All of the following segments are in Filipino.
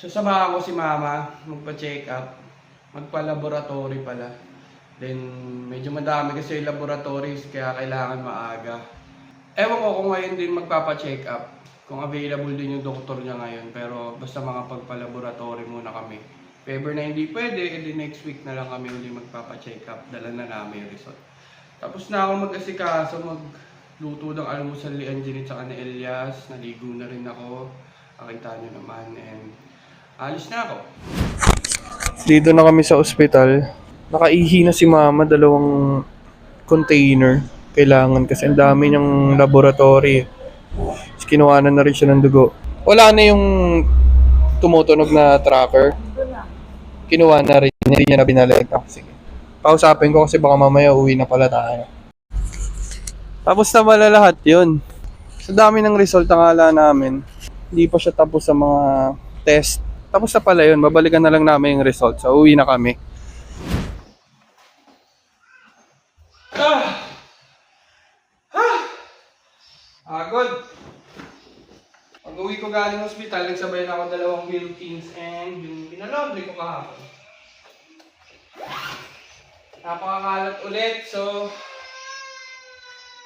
Sasamahan ko si mama, magpa-check up, magpa-laboratory pala. Then, medyo madami kasi yung laboratories, kaya kailangan maaga. Ewan ko kung ngayon din magpapa-check up, kung available din yung doktor niya ngayon, pero basta makapagpa-laboratory muna kami. If ever na hindi pwede, edi next week na lang kami uli magpapa-check up, dala na namin yung result. Tapos na ako mag-asikaso, magluto ng almusal ni Angeline at ni Elias, naligo na rin ako, nakita nyo naman, and alis na ako. Dito na kami sa ospital. Nakaihi na si mama, dalawang container. Kailangan kasi ang dami niyang laboratory. Tapos kinuhanan na rin siya ng dugo. Wala na yung tumutunog na tracker. Kinuha na rin. Hindi niya na binalik. Sige. Kausapin ko kasi baka mamaya uwi na pala tayo. Tapos na pala lahat yun. Sa dami ng result ang akala namin. Hindi pa siya tapos sa mga test. Tapos na pala yun, babalikan na lang namin yung results. So, uwi na kami. Good. Pag uwi ko galing hospital, nagsabay na ako dalawang Wilkins and yung pinalaundry ko kahapon. Napakakalat ulit, so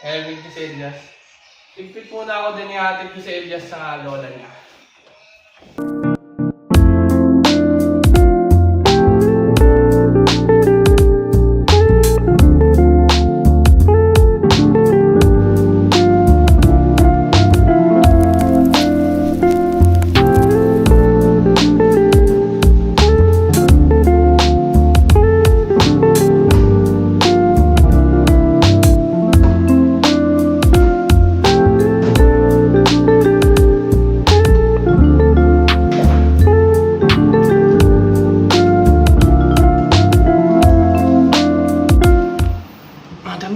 Elvin ko si Elias. Tigpit muna ako din ihatid ko si Elias sa lola niya.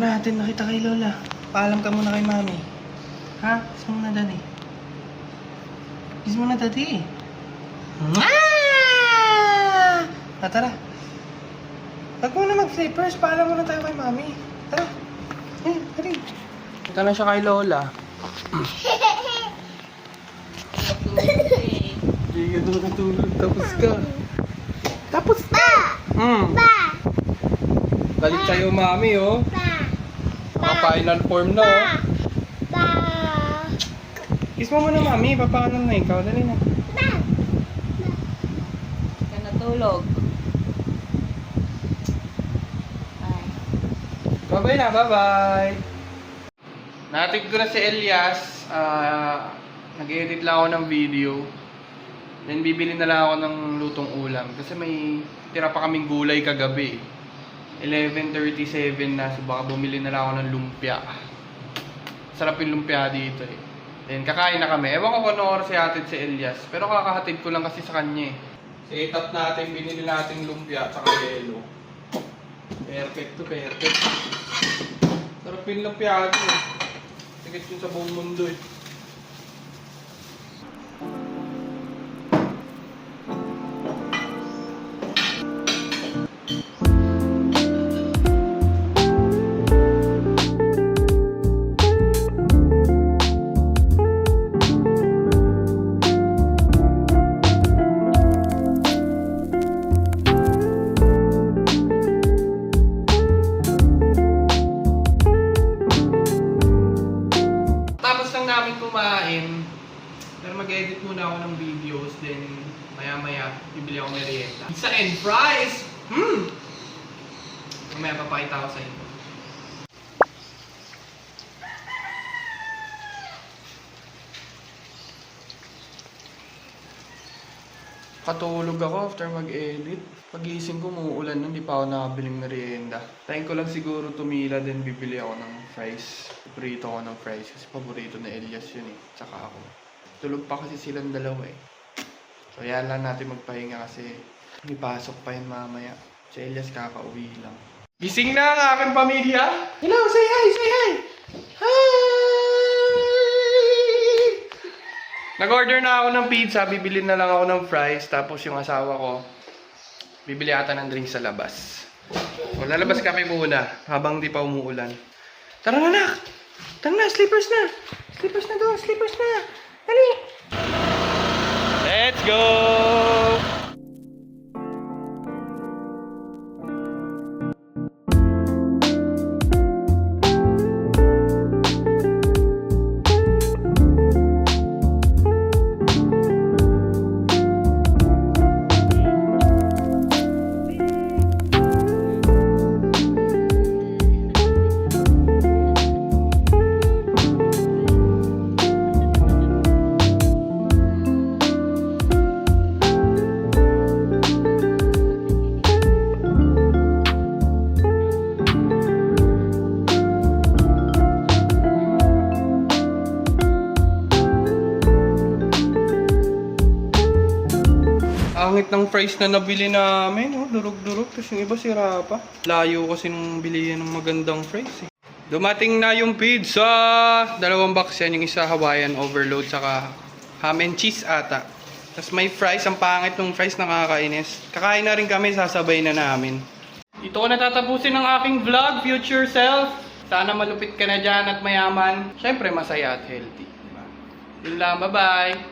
Natin nakita kay Lola. Paalam ka muna kay Mami. Ha? Kiss mo na dati. Kiss mo na dati. Tara. Huwag mo na mag-flippers. Paalam muna tayo kay Mami. Tara. Tara. Punta na siya kay Lola. Hindi ka doon natulog. Tapos ka. Tapos na. Galit sa'yo, Mami, oh. Naka-final form na, oh. Kiss mo muna, Mami. Papaalam na ikaw. Dali na. Ka natulog. Ay. Bye-bye na. Bye-bye. Natig ko na si Elias. Nag-edit lang ako ng video. Then bibili na lang ako ng lutong ulam. Kasi may tira pa kaming gulay kagabi. 11:37 na, so baka bumili na lang ako ng lumpia. Sarap yung lumpia dito eh. Then kakain na kami. Ewan ko kung ano oras ihatid si Elias. Pero kakahatid ko lang kasi sa kanya eh. Set up natin, binili natin lumpia at saka yelo. Perfect to perfect. Sarap yung lumpia dito eh. Tigas yun sa buong mundo eh. Kumain, pero mag-edit muna ako ng videos, then maya-maya bibili ako merienda. Pizza and fries! Mamaya papakita ko sa inyo. Katulog ako after mag-edit. Pag-iising ko, muuulan nun, di pa ako nakabiling merienda. Tayin ko lang siguro tumila, then bibili ako ng fries. Paborito ko ng fries kasi paborito na Elias yun eh. Tsaka ako. Tulog pa kasi silang dalawa eh. So yan lang natin magpahinga kasi may pasok pa yun mamaya. Si Elias kakauwi lang. Gising na ang aking pamilya! Hello! Say hi! Say hi! Hi! Nag-order na ako ng pizza, bibili na lang ako ng fries, tapos yung asawa ko, bibili ata ng drink sa labas. So, lalabas kami muna, habang di pa umuulan. Tara na, nak! Tara na, slippers na! Slippers na doon, slippers na! Dali! Let's go! fries na nabili namin. Oh, durog-durog. Tapos yung iba sira pa. Layo kasi nung bilihan ng magandang fries eh. Dumating na yung pizza! 2 box yan. Yung isa Hawaiian overload saka ham and cheese ata. Tapos may fries. Ang pangit ng fries, nakakainis. Kakain na rin kami, sasabay na namin. Dito ko natatapusin ang aking vlog, future self. Sana malupit ka na dyan at mayaman. Siyempre masaya at healthy. Diba? Yun lang, bye-bye!